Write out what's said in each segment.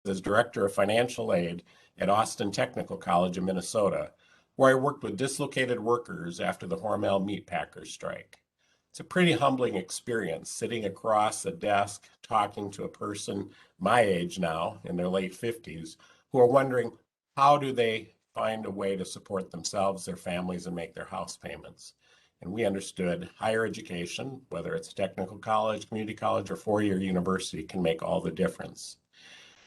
as Director of Financial Aid at Austin Technical College in Minnesota, where I worked with dislocated workers after the Hormel meat packers strike. It's a pretty humbling experience sitting across a desk talking to a person my age now, in their late 50s, who are wondering how do they find a way to support themselves, their families, and make their house payments. And we understood higher education, whether it's technical college, community college, or four-year university, can make all the difference.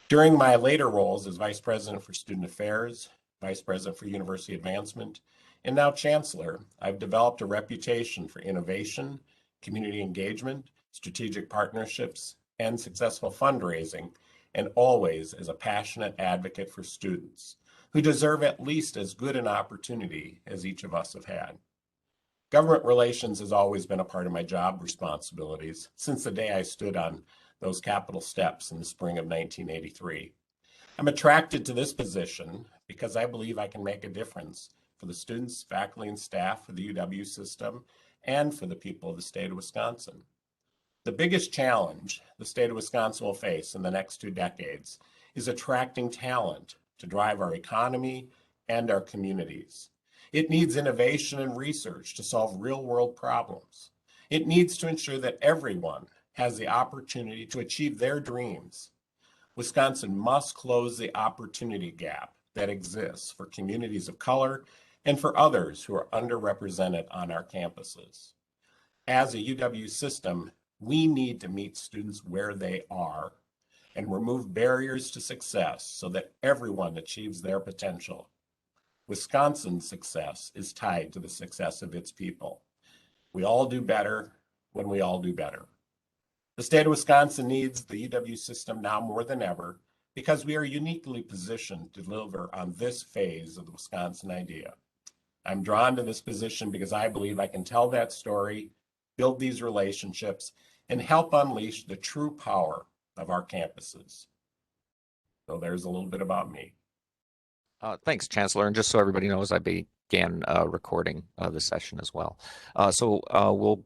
During my later roles as Vice President for Student Affairs, Vice President for University Advancement, and now Chancellor, I've developed a reputation for innovation, community engagement, strategic partnerships, and successful fundraising, and always as a passionate advocate for students who deserve at least as good an opportunity as each of us have had. Government relations has always been a part of my job responsibilities since the day I stood on those Capitol steps in the spring of 1983. I'm attracted to this position because I believe I can make a difference for the students, faculty, and staff of the UW system and for the people of the state of Wisconsin. The biggest challenge the state of Wisconsin will face in the next 2 decades is attracting talent to drive our economy and our communities. It needs innovation and research to solve real-world problems. It needs to ensure that everyone has the opportunity to achieve their dreams. Wisconsin must close the opportunity gap that exists for communities of color and for others who are underrepresented on our campuses. As a UW system, we need to meet students where they are and remove barriers to success so that everyone achieves their potential. Wisconsin's success is tied to the success of its people. We all do better when we all do better. The state of Wisconsin needs the UW system now more than ever because we are uniquely positioned to deliver on this phase of the Wisconsin idea. I'm drawn to this position because I believe I can tell that story, build these relationships, and help unleash the true power of our campuses. So there's a little bit about me. Thanks, Chancellor. And just so everybody knows, I began recording the session as well. So we'll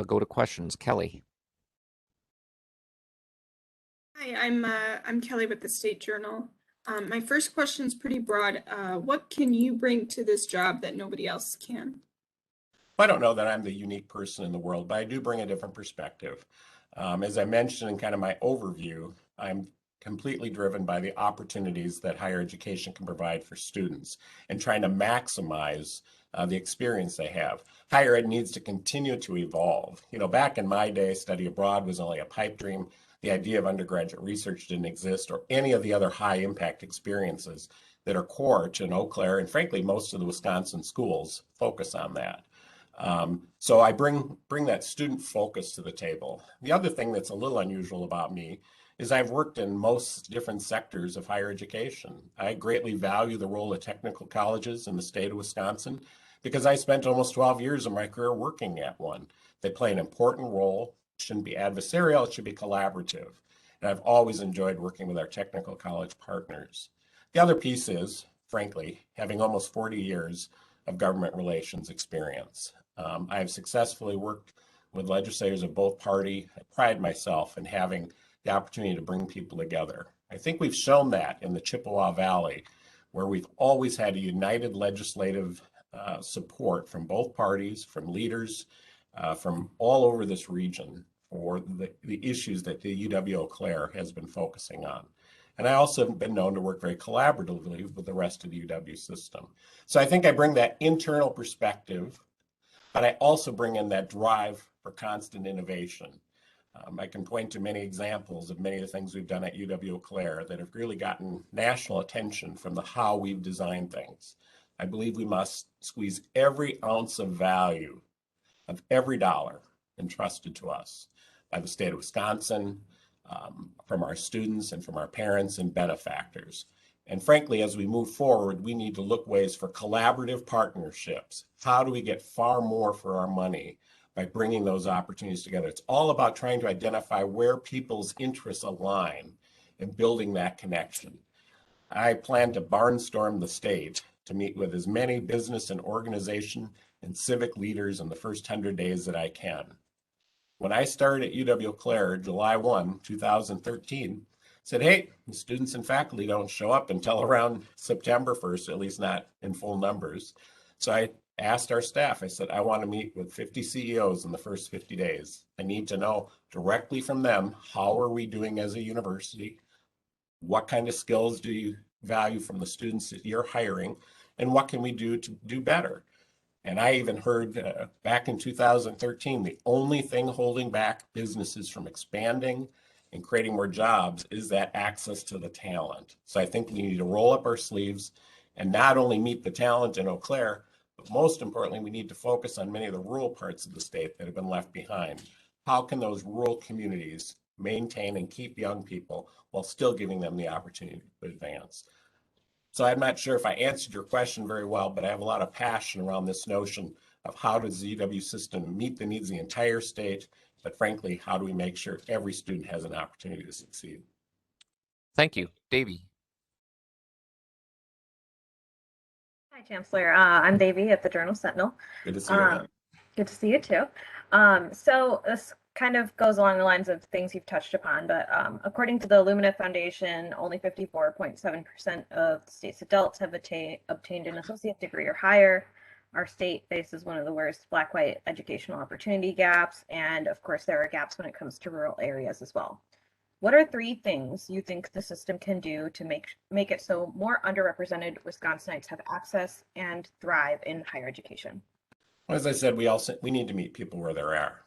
go to questions. Kelly. Hi, I'm Kelly with the State Journal. My first question is pretty broad. What can you bring to this job that nobody else can? I don't know that I'm the unique person in the world, but I do bring a different perspective. As I mentioned in kind of my overview, I'm completely driven by the opportunities that higher education can provide for students and trying to maximize the experience they have. Higher ed needs to continue to evolve. You know, back in my day, study abroad was only a pipe dream. The idea of undergraduate research didn't exist, or any of the other high impact experiences that are core to an Eau Claire, and frankly, most of the Wisconsin schools focus on that. So I bring that student focus to the table. The other thing that's a little unusual about me is I've worked in most different sectors of higher education. I greatly value the role of technical colleges in the state of Wisconsin because I spent almost 12 years of my career working at one. They play an important role. It shouldn't be adversarial, it should be collaborative. And I've always enjoyed working with our technical college partners. The other piece is, frankly, having almost 40 years of government relations experience. I have successfully worked with legislators of both parties. I pride myself in having the opportunity to bring people together. I think we've shown that in the Chippewa Valley, where we've always had a united legislative support from both parties, from leaders, from all over this region for the issues that the UW Eau Claire has been focusing on. And I also have been known to work very collaboratively with the rest of the UW system. So I think I bring that internal perspective, but I also bring in that drive for constant innovation. I can point to many examples of many of the things we've done at UW Eau Claire that have really gotten national attention from the how we've designed things. I believe we must squeeze every ounce of value of every dollar entrusted to us by the state of Wisconsin, from our students and from our parents and benefactors. And frankly, as we move forward, we need to look ways for collaborative partnerships. How do we get far more for our money by bringing those opportunities together? It's all about trying to identify where people's interests align and building that connection. I plan to barnstorm the state to meet with as many business and organization and civic leaders in the first 100 days that I can. When I started at UW Eau Claire, July 1, 2013, said, hey, the students and faculty don't show up until around September 1st, at least not in full numbers. So I asked our staff, I said, I want to meet with 50 CEOs in the first 50 days. I need to know directly from them, how are we doing as a university? What kind of skills do you value from the students that you're hiring? And what can we do to do better? And I even heard back in 2013, the only thing holding back businesses from expanding and creating more jobs is that access to the talent. So I think we need to roll up our sleeves and not only meet the talent in Eau Claire, but most importantly, we need to focus on many of the rural parts of the state that have been left behind. How can those rural communities maintain and keep young people while still giving them the opportunity to advance? So I'm not sure if I answered your question very well, but I have a lot of passion around this notion of how does the UW system meet the needs of the entire state, but frankly, how do we make sure every student has an opportunity to succeed? Thank you. Davey. Hi, Chancellor. I'm Davey at the Journal Sentinel. Good to see you again. Good to see you too. So this kind of goes along the lines of things you've touched upon, but according to the Illumina Foundation, only 54.7% of the state's adults have obtained an associate degree or higher. Our state faces one of the worst Black-white educational opportunity gaps, and of course there are gaps when it comes to rural areas as well. What are 3 things you think the system can do to make it so more underrepresented Wisconsinites have access and thrive in higher education? As I said, we need to meet people where they are.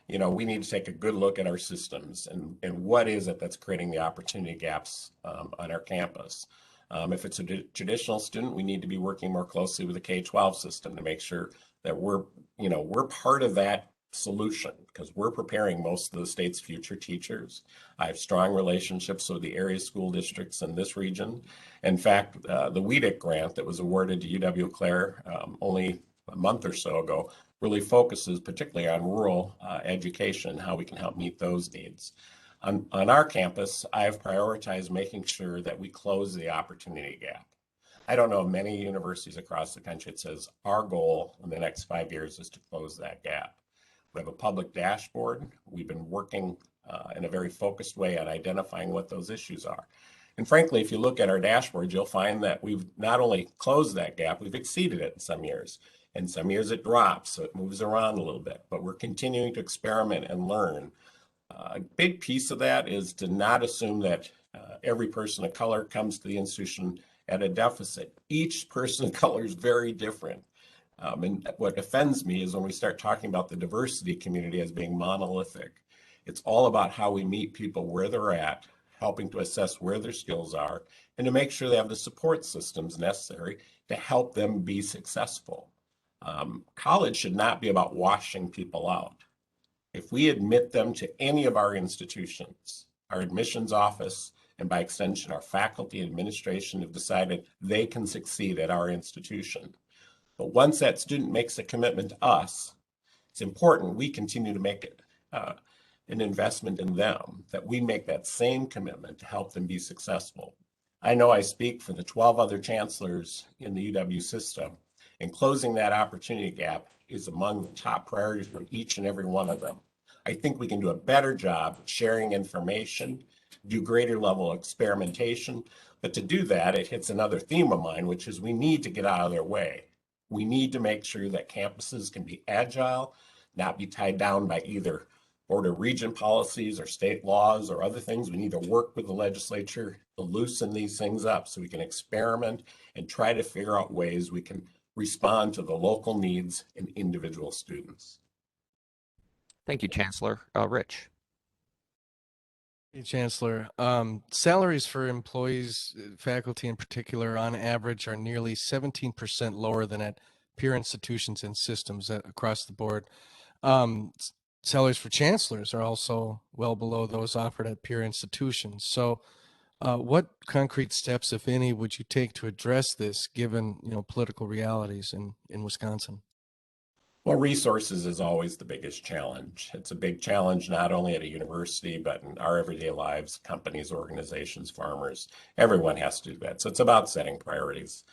You know, we need to take a good look at our systems and what is it that's creating the opportunity gaps on our campus. If it's a traditional student, we need to be working more closely with the K-12 system to make sure that we're part of that solution, because we're preparing most of the state's future teachers. I have strong relationships with the area school districts in this region. In fact, the WEDIC grant that was awarded to UW-Eau Claire only a month or so ago really focuses particularly on rural education and how we can help meet those needs. On our campus, I've prioritized making sure that we close the opportunity gap. I don't know of many universities across the country that says our goal in the next 5 years is to close that gap. We have a public dashboard. We've been working in a very focused way on identifying what those issues are. And frankly, if you look at our dashboard, you'll find that we've not only closed that gap, we've exceeded it in some years. In some years it drops, so it moves around a little bit, but we're continuing to experiment and learn. A big piece of that is to not assume that every person of color comes to the institution at a deficit. Each person of color is very different. And what offends me is when we start talking about the diversity community as being monolithic. It's all about how we meet people where they're at, helping to assess where their skills are, and to make sure they have the support systems necessary to help them be successful. College should not be about washing people out. If we admit them to any of our institutions, our admissions office, and by extension, our faculty and administration have decided they can succeed at our institution. But once that student makes a commitment to us, it's important we continue to make it an investment in them, that we make that same commitment to help them be successful. I know I speak for the 12 other chancellors in the UW system, and closing that opportunity gap is among the top priorities for each and every one of them. I think we can do a better job sharing information, do greater level of experimentation, but to do that, it hits another theme of mine, which is we need to get out of their way. We need to make sure that campuses can be agile, not be tied down by either board of regent policies or state laws or other things. We need to work with the legislature to loosen these things up so we can experiment and try to figure out ways we can respond to the local needs and individual students. Thank you, Chancellor. Rich. Hey, Chancellor. Salaries for employees, faculty in particular, on average are nearly 17% lower than at peer institutions and systems across the board. Salaries for chancellors are also well below those offered at peer institutions. So what concrete steps, if any, would you take to address this given, political realities in Wisconsin? Well, resources is always the biggest challenge. It's a big challenge not only at a university, but in our everyday lives, companies, organizations, farmers. Everyone has to do that. So it's about setting priorities.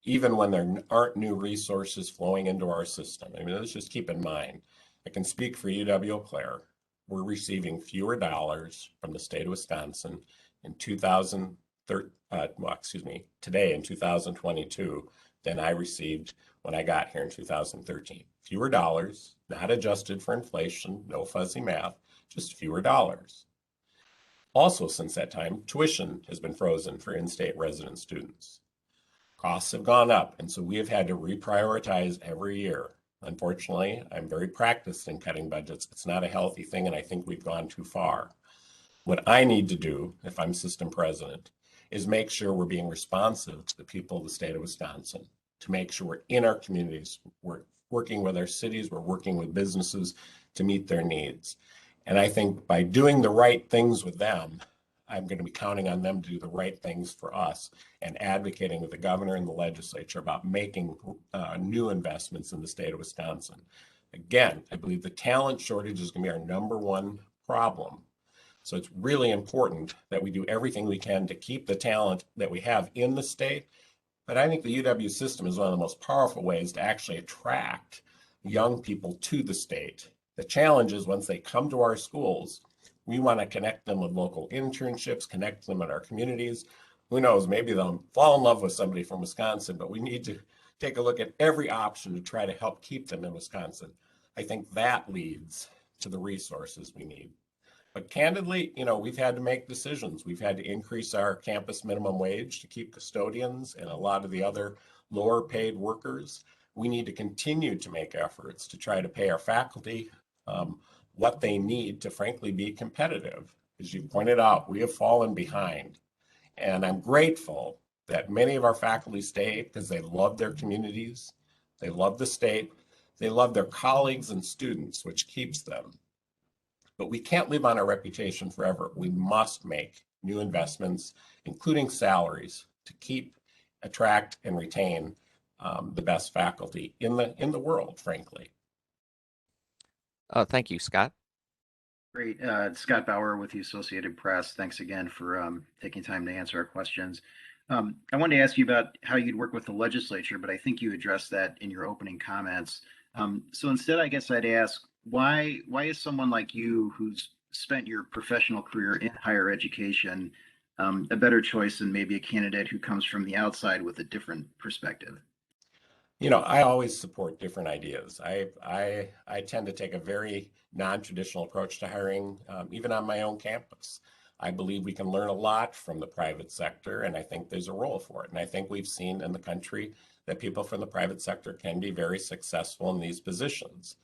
Even when there aren't new resources flowing into our system. I mean, let's just keep in mind, I can speak for UW-Eau Claire. we're receiving fewer dollars from the state of Wisconsin in 2013, today in 2022 than I received when I got here in 2013. Fewer dollars, not adjusted for inflation, no fuzzy math, just fewer dollars. Also, since that time, tuition has been frozen for in-state resident students. Costs have gone up, and so we have had to reprioritize every year. Unfortunately, I'm very practiced in cutting budgets. It's not a healthy thing, and I think we've gone too far. What I need to do, if I'm system president, is make sure we're being responsive to the people of the state of Wisconsin, to make sure we're in our communities, we're working with our cities, we're working with businesses to meet their needs. And I think by doing the right things with them, I'm going to be counting on them to do the right things for us and advocating with the governor and the legislature about making new investments in the state of Wisconsin. Again, I believe the talent shortage is going to be our #1 problem. So it's really important that we do everything we can to keep the talent that we have in the state. But I think the UW system is one of the most powerful ways to actually attract young people to the state. The challenge is once they come to our schools, we want to connect them with local internships, connect them in our communities. Who knows, maybe they'll fall in love with somebody from Wisconsin, but we need to take a look at every option to try to help keep them in Wisconsin. I think that leads to the resources we need. But candidly, we've had to make decisions. We've had to increase our campus minimum wage to keep custodians and a lot of the other lower paid workers. We need to continue to make efforts to try to pay our faculty what they need to frankly be competitive. As you pointed out, we have fallen behind. And I'm grateful that many of our faculty stay because they love their communities, they love the state, they love their colleagues and students, which keeps them. But we can't live on our reputation forever. We must make new investments, including salaries, to keep, attract, and retain the best faculty in the world, frankly. Thank you, Scott. Great. Scott Bauer with the Associated Press. Thanks again for taking time to answer our questions. I wanted to ask you about how you'd work with the legislature, but I think you addressed that in your opening comments. So instead, I guess I'd ask, why is someone like you, who's spent your professional career in higher education, a better choice than maybe a candidate who comes from the outside with a different perspective? I always support different ideas. I tend to take a very non-traditional approach to hiring, even on my own campus. I believe we can learn a lot from the private sector, and I think there's a role for it. And I think we've seen in the country that people from the private sector can be very successful in these positions.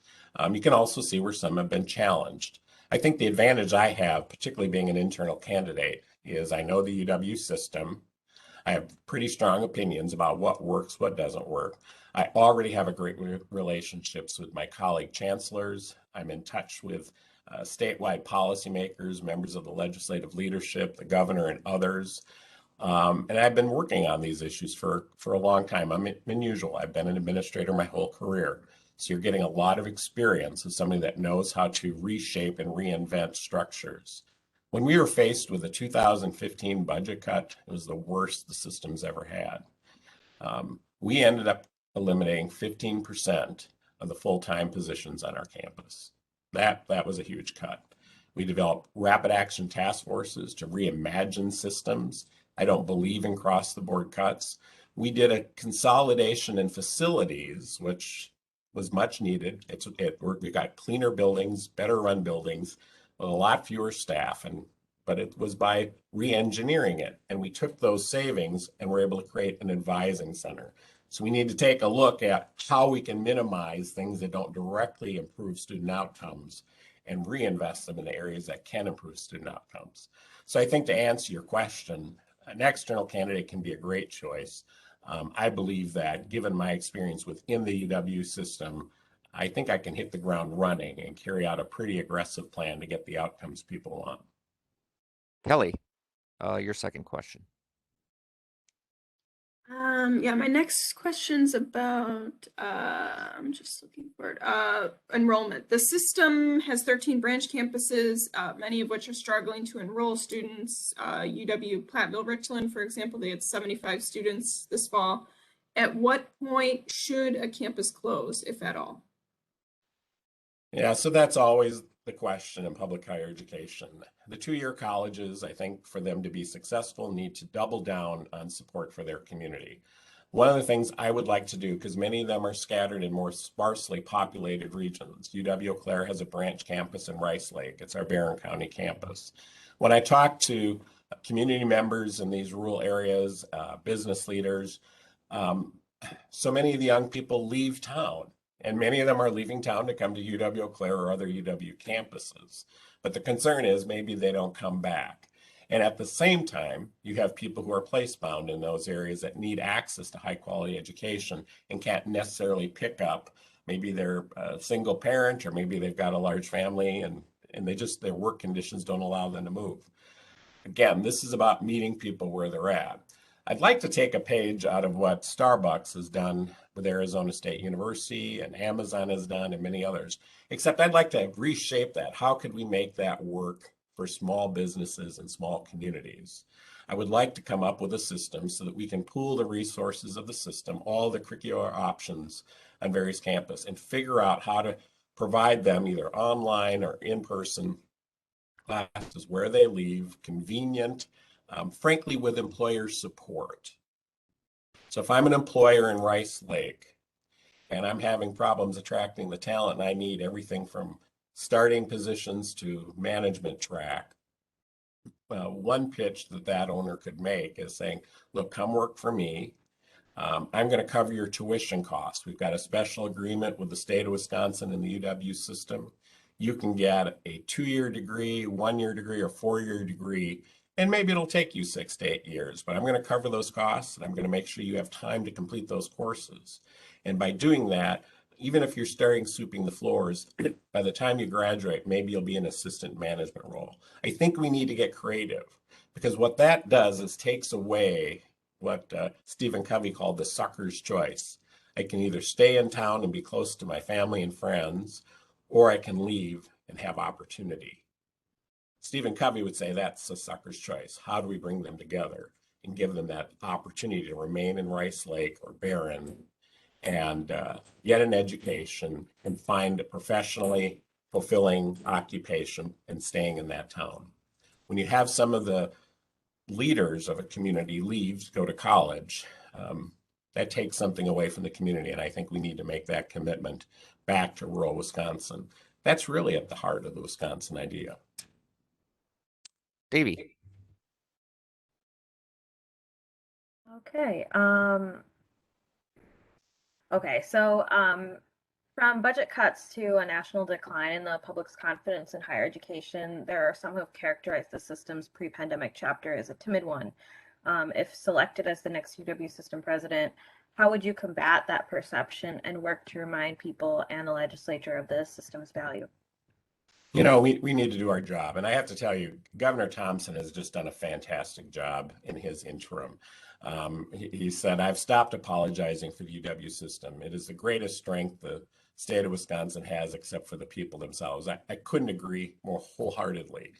You can also see where some have been challenged. I think the advantage I have, particularly being an internal candidate, is I know the UW system. I have pretty strong opinions about what works, what doesn't work. I already have a great relationships with my colleague chancellors. I'm in touch with statewide policymakers, members of the legislative leadership, the governor, and others. And I've been working on these issues for a long time. I'm unusual. I've been an administrator my whole career. So you're getting a lot of experience as somebody that knows how to reshape and reinvent structures. When we were faced with the 2015 budget cut, it was the worst the system's ever had. We ended up eliminating 15% of the full-time positions on our campus. That was a huge cut. We developed rapid action task forces to reimagine systems. I don't believe in cross-the-board cuts. We did a consolidation in facilities, which was much needed. We got cleaner buildings, better run buildings, with a lot fewer staff, but it was by re-engineering it. And we took those savings and were able to create an advising center. So we need to take a look at how we can minimize things that don't directly improve student outcomes and reinvest them in the areas that can improve student outcomes. So I think to answer your question, an external candidate can be a great choice. I believe that given my experience within the UW system, I think I can hit the ground running and carry out a pretty aggressive plan to get the outcomes people want. Kelly, your second question. Yeah, my next question's about, I'm just looking for it, enrollment. The system has 13 branch campuses, many of which are struggling to enroll students. UW Platteville-Richland, for example, they had 75 students this fall. At what point should a campus close, if at all? Yeah, so that's always the question in public higher education. The two-year colleges, I think, for them to be successful, need to double down on support for their community. One of the things I would like to do, because many of them are scattered in more sparsely populated regions. UW-Eau Claire has a branch campus in Rice Lake. It's our Barron County campus. When I talk to community members in these rural areas, business leaders, so many of the young people leave town, and many of them are leaving town to come to UW-Eau Claire or other UW campuses. But the concern is maybe they don't come back. And at the same time, you have people who are place-bound in those areas that need access to high-quality education and can't necessarily pick up. Maybe they're a single parent, or maybe they've got a large family, and their work conditions don't allow them to move. Again, this is about meeting people where they're at. I'd like to take a page out of what Starbucks has done with Arizona State University, and Amazon has done, and many others, except I'd like to reshape that. How could we make that work for small businesses and small communities? I would like to come up with a system so that we can pool the resources of the system, all the curricular options on various campuses, and figure out how to provide them either online or in-person classes where they leave, convenient, frankly, with employer support. So if I'm an employer in Rice Lake and I'm having problems attracting the talent, and I need everything from starting positions to management track, one pitch that owner could make is saying, look, come work for me. I'm going to cover your tuition costs. We've got a special agreement with the state of Wisconsin and the UW system. You can get a 2-year degree, 1-year degree, or 4-year degree, and maybe it'll take you 6 to 8 years, but I'm going to cover those costs, and I'm going to make sure you have time to complete those courses. And by doing that, even if you're starting sweeping the floors, by the time you graduate, maybe you'll be in assistant management role. I think we need to get creative, because what that does is takes away what Stephen Covey called the sucker's choice. I can either stay in town and be close to my family and friends, or I can leave and have opportunity. Stephen Covey would say that's a sucker's choice. How do we bring them together and give them that opportunity to remain in Rice Lake or Barron and get an education and find a professionally fulfilling occupation and staying in that town? When you have some of the leaders of a community leave, go to college, that takes something away from the community. And I think we need to make that commitment back to rural Wisconsin. That's really at the heart of the Wisconsin idea. Davey. Okay. So from budget cuts to a national decline in the public's confidence in higher education, there are some who have characterized the system's pre-pandemic chapter as a timid one. If selected as the next UW system president, how would you combat that perception and work to remind people and the legislature of the system's value? You know, we need to do our job. And I have to tell you, Governor Thompson has just done a fantastic job in his interim. He said, I've stopped apologizing for the UW system. It is the greatest strength the state of Wisconsin has, except for the people themselves. I couldn't agree more wholeheartedly.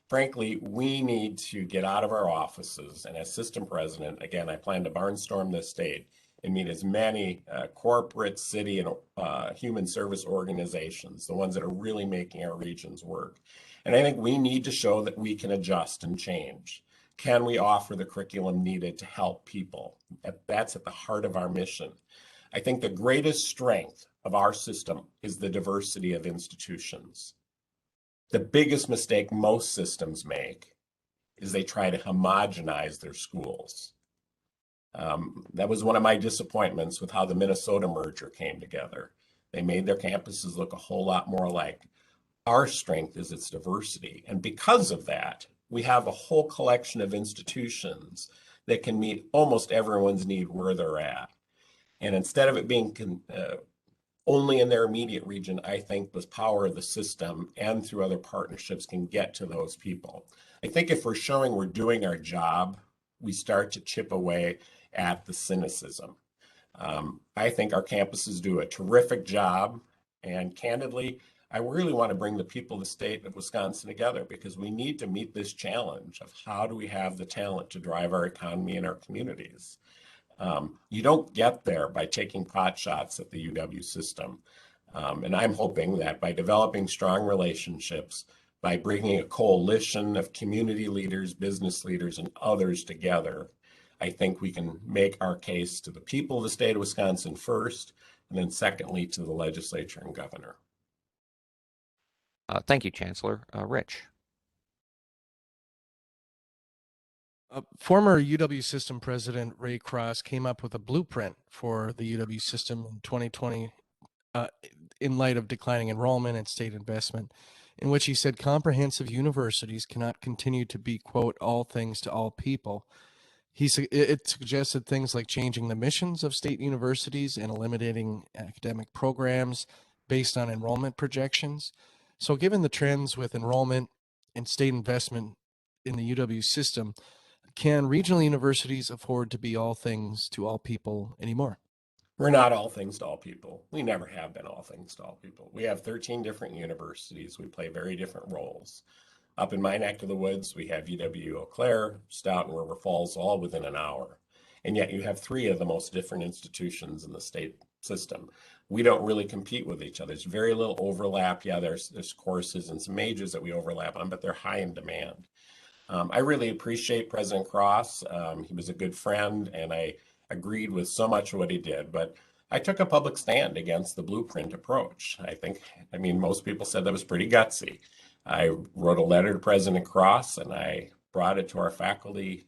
Frankly, we need to get out of our offices. And as system president, again, I plan to barnstorm this state and meet as many corporate, city, and human service organizations, the ones that are really making our regions work. And I think we need to show that we can adjust and change. Can we offer the curriculum needed to help people? That's at the heart of our mission. I think the greatest strength of our system is the diversity of institutions. The biggest mistake most systems make is they try to homogenize their schools. That was one of my disappointments with how the Minnesota merger came together. They made their campuses look a whole lot more alike. Our strength is its diversity. And because of that, we have a whole collection of institutions that can meet almost everyone's need where they're at. And instead of it being only in their immediate region, I think the power of the system and through other partnerships can get to those people. I think if we're showing we're doing our job, we start to chip away at the cynicism. I think our campuses do a terrific job, and candidly, I really want to bring the people of the state of Wisconsin together, because we need to meet this challenge of how do we have the talent to drive our economy and our communities. You don't get there by taking pot shots at the UW system. And I'm hoping that by developing strong relationships, by bringing a coalition of community leaders, business leaders, and others together, I think we can make our case to the people of the state of Wisconsin first, and then secondly to the legislature and governor. Thank you, Chancellor. Rich. Former UW system president Ray Cross came up with a blueprint for the UW system in 2020 in light of declining enrollment and state investment, in which he said comprehensive universities cannot continue to be, quote, all things to all people. It suggested things like changing the missions of state universities and eliminating academic programs based on enrollment projections. So given the trends with enrollment and state investment in the UW system, can regional universities afford to be all things to all people anymore? We're not all things to all people. We never have been all things to all people. We have 13 different universities. We play very different roles. Up in my neck of the woods, we have UW Eau Claire, Stoughton, River Falls, all within an hour. And yet you have three of the most different institutions in the state system. We don't really compete with each other. There's very little overlap. Yeah, there's courses and some majors that we overlap on, but they're high in demand. I really appreciate President Cross. He was a good friend, and I agreed with so much of what he did, but I took a public stand against the blueprint approach. I mean, most people said that was pretty gutsy. I wrote a letter to President Cross, and I brought it to our faculty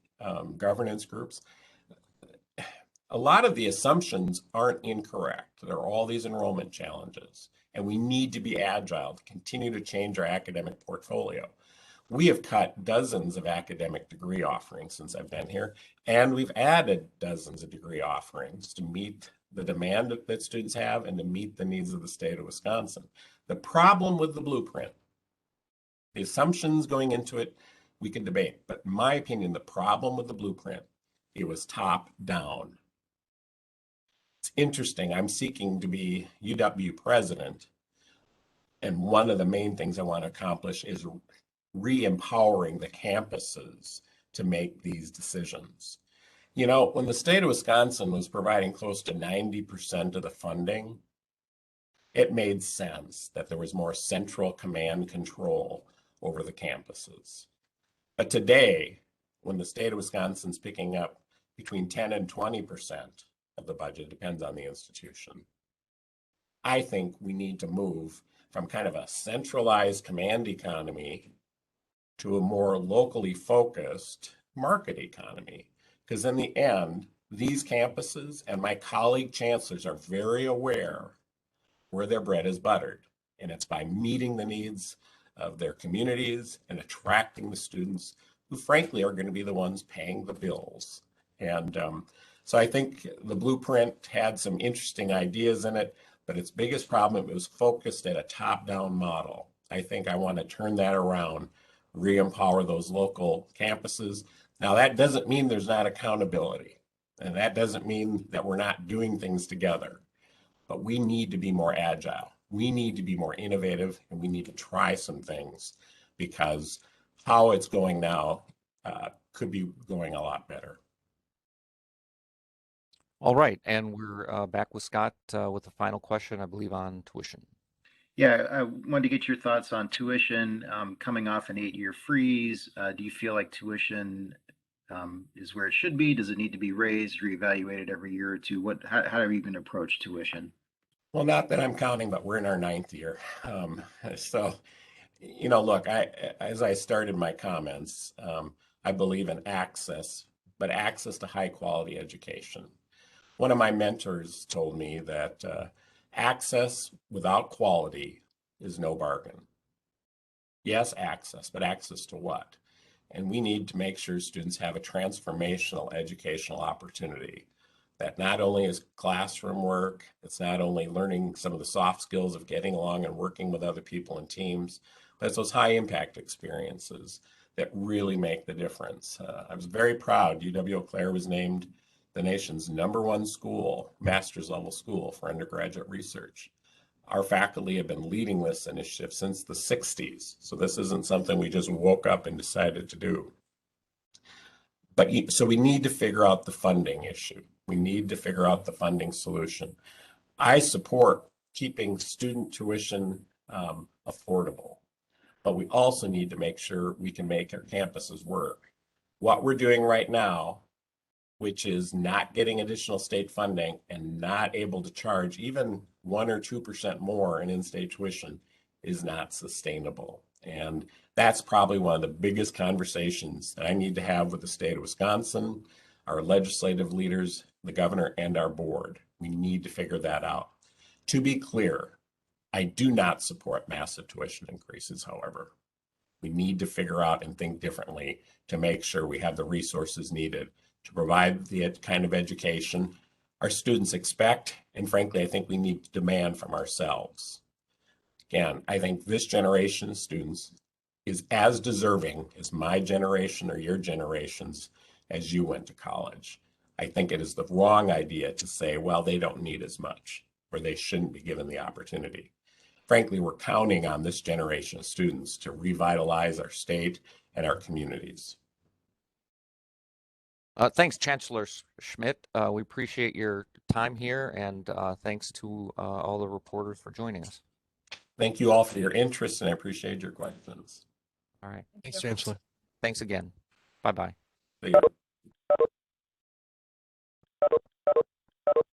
governance groups. A lot of the assumptions aren't incorrect. There are all these enrollment challenges, and we need to be agile to continue to change our academic portfolio. We have cut dozens of academic degree offerings since I've been here, and we've added dozens of degree offerings to meet the demand that students have and to meet the needs of the state of Wisconsin. The problem with the blueprint, the assumptions going into it, we can debate, but in my opinion, the problem with the blueprint, it was top down. It's interesting, I'm seeking to be UW president, and one of the main things I want to accomplish is re-empowering the campuses to make these decisions. You know, when the state of Wisconsin was providing close to 90% of the funding, it made sense that there was more central command control over the campuses. But today, when the state of Wisconsin's picking up between 10 and 20% of the budget, depends on the institution, I think we need to move from kind of a centralized command economy to a more locally focused market economy. Because in the end, these campuses and my colleague chancellors are very aware where their bread is buttered. And it's by meeting the needs of their communities and attracting the students who frankly are going to be the ones paying the bills. And so I think the blueprint had some interesting ideas in it, but its biggest problem, it was focused at a top-down model. I think I want to turn that around, re-empower those local campuses. Now, that doesn't mean there's not accountability, and that doesn't mean that we're not doing things together, but we need to be more agile. We need to be more innovative, and we need to try some things, because how it's going now could be going a lot better. All right, and we're back with Scott with the final question, I believe, on tuition. Yeah, I wanted to get your thoughts on tuition coming off an 8-year freeze. Do you feel like tuition is where it should be? Does it need to be raised, reevaluated every year or two? How do we even approach tuition? Well, not that I'm counting, but we're in our 9th year. So, you know, look, as I started my comments, I believe in access, but access to high quality education. One of my mentors told me that access without quality is no bargain. Yes, access, but access to what? And we need to make sure students have a transformational educational opportunity that not only is classroom work, it's not only learning some of the soft skills of getting along and working with other people and teams, but it's those high impact experiences that really make the difference. I was very proud UW Eau Claire was named the nation's #1 school, master's level school for undergraduate research. Our faculty have been leading this initiative since the 60s. So this isn't something we just woke up and decided to do. So we need to figure out the funding issue. We need to figure out the funding solution. I support keeping student tuition affordable. But we also need to make sure we can make our campuses work. What we're doing right now, which is not getting additional state funding and not able to charge even 1 or 2% more in in-state tuition, is not sustainable. And that's probably one of the biggest conversations that I need to have with the state of Wisconsin, our legislative leaders, the governor, and our board. We need to figure that out. To be clear, I do not support massive tuition increases, however. We need to figure out and think differently to make sure we have the resources needed to provide the kind of education our students expect, and frankly, I think we need to demand from ourselves. Again, I think this generation of students is as deserving as my generation or your generations as you went to college. I think it is the wrong idea to say, well, they don't need as much, or they shouldn't be given the opportunity. Frankly, we're counting on this generation of students to revitalize our state and our communities. Thanks, Chancellor Schmidt. We appreciate your time here, and thanks to all the reporters for joining us. Thank you all for your interest, and I appreciate your questions. All right. Thanks, Chancellor. Thanks again. Bye-bye. See you.